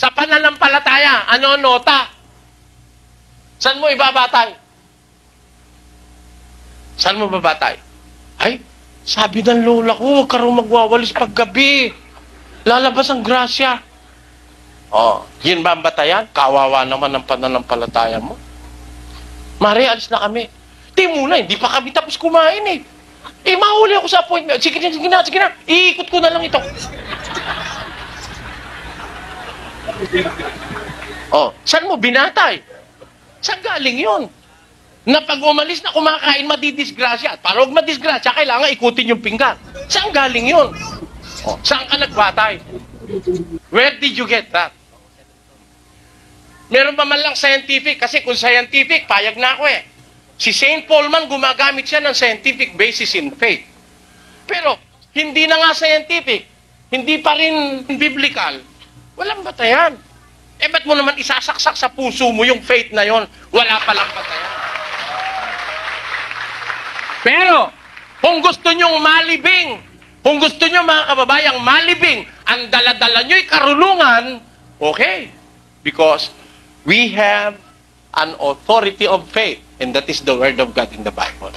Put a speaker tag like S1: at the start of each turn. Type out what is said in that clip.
S1: Sa pananampalataya, ano nota? Saan mo ibabatay? Saan mo babatay? Ay, sabi ng lola ko, huwag ka raw magwawalis paggabi. Lalabas ang grasya. Oh, yun ba ang batayan? Kawawa naman ang pananampalataya mo. Mari, alis na kami. Di muna, hindi pa kami tapos kumain eh. Eh, mahuli ako sa appointment. Sige na. Iikot ko na lang ito. Oh, saan mo binatay? Saan galing yun? Na pag umalis na kumakain, madidisgrasya. Para huwag madisgrasya, kailangan ikutin yung pinggan. Saan galing yun? Oh, saan ka nagbatay? Where did you get that? Meron pa man lang scientific? Kasi kung scientific, payag na ako eh. Si St. Paul man, gumagamit siya ng scientific basis in faith. Pero, hindi na nga scientific. Hindi pa rin biblical. Walang batayan. Eh, ba't mo naman isasaksak sa puso mo yung faith na yon? Wala palang batayan. Pero, kung gusto nyong malibing, kung gusto nyo mga kababayang malibing, ang dala-dala nyo'y karunungan, okay. Because we have an authority of faith, and that is the Word of God in the Bible.